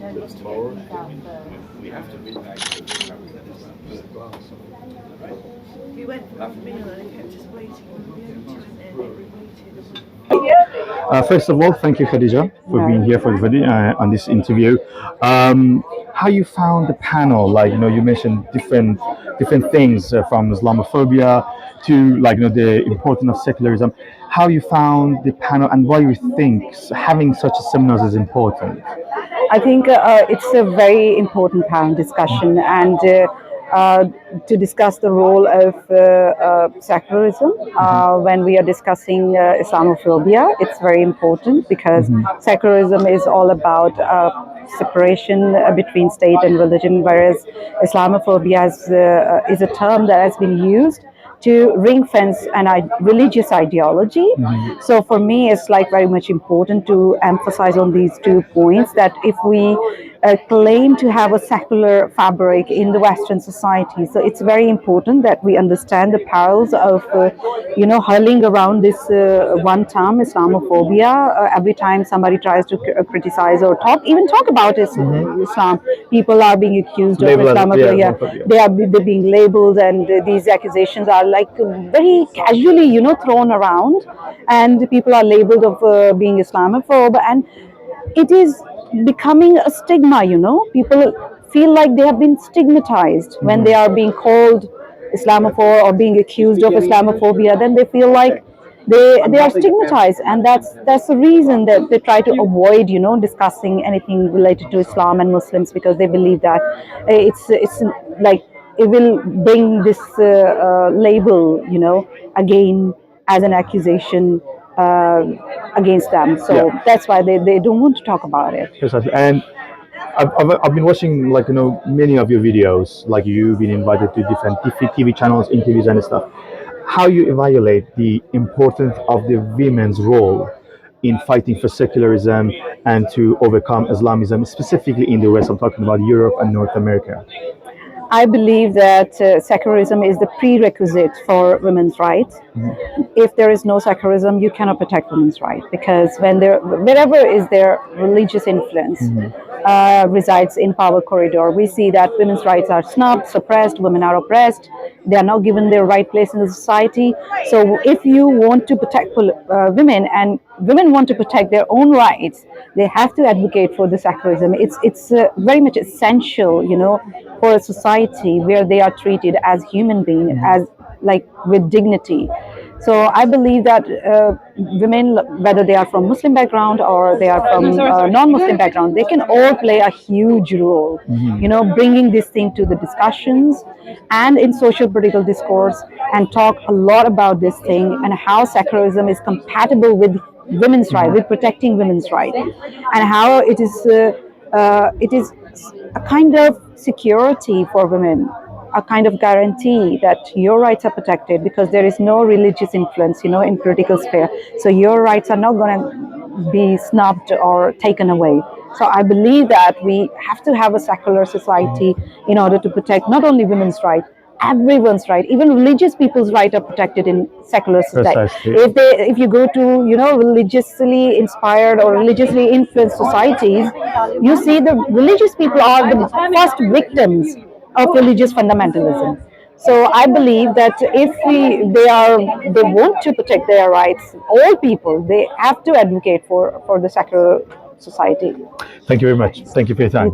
We have to be back to the We went for a meal and it kept us waiting. First of all, thank you, Khadija, for being here for the video on this interview. How you found the panel? Like, you mentioned different things from Islamophobia to, the importance of secularism. How you found the panel and why you think having such a seminars is important? I think it's a very important panel discussion, and to discuss the role of secularism when we are discussing Islamophobia. It's very important because secularism is all about separation between state and religion, whereas Islamophobia is a term that has been used to ring fence an religious ideology. So for me, it's very much important to emphasize on these 2 points, that if we claim to have a secular fabric in the Western society, so it's very important that we understand the perils of, hurling around this one term, Islamophobia. Every time somebody tries to criticize or talk about Islam, people are being accused of Islamophobia. They're being labeled, and these accusations are very casually, thrown around, and people are labeled of being Islamophobe, and it is becoming a stigma. People feel like they have been stigmatized when they are being called Islamophobe or being accused of Islamophobia. Then they feel like they are stigmatized, and that's the reason that they try to avoid discussing anything related to Islam and Muslims, because they believe that it's like it will bring this label again as an accusation against them. So that's why they don't want to talk about it. Precisely. And I've been watching many of your videos, like you've been invited to different TV channels, interviews and stuff. How you evaluate the importance of the women's role in fighting for secularism and to overcome Islamism, specifically in the West. I'm talking about Europe and North America. I believe that secularism is the prerequisite for women's rights. If there is no secularism, you cannot protect women's rights, because wherever is there religious influence resides in power corridor, we see that women's rights are snubbed, suppressed, women are oppressed, they are not given their right place in the society. So if you want to protect women, and women want to protect their own rights, they have to advocate for the secularism. It's very much essential, for a society where they are treated as human beings, as with dignity. So I believe that women, whether they are from Muslim background or they are from non-Muslim background, they can all play a huge role, bringing this thing to the discussions and in social political discourse, and talk a lot about this thing and how secularism is compatible with women's rights, with protecting women's rights, and how it is a kind of security for women, a kind of guarantee that your rights are protected, because there is no religious influence, in political sphere. So your rights are not going to be snubbed or taken away. So I believe that we have to have a secular society in order to protect not only women's rights, everyone's right. Even religious people's rights are protected in secular society. If you go to religiously inspired or religiously influenced societies, you see the religious people are the first victims of religious fundamentalism. So I believe that if they want to protect their rights, all people, they have to advocate for the secular society. Thank you very much. Thank you for your time.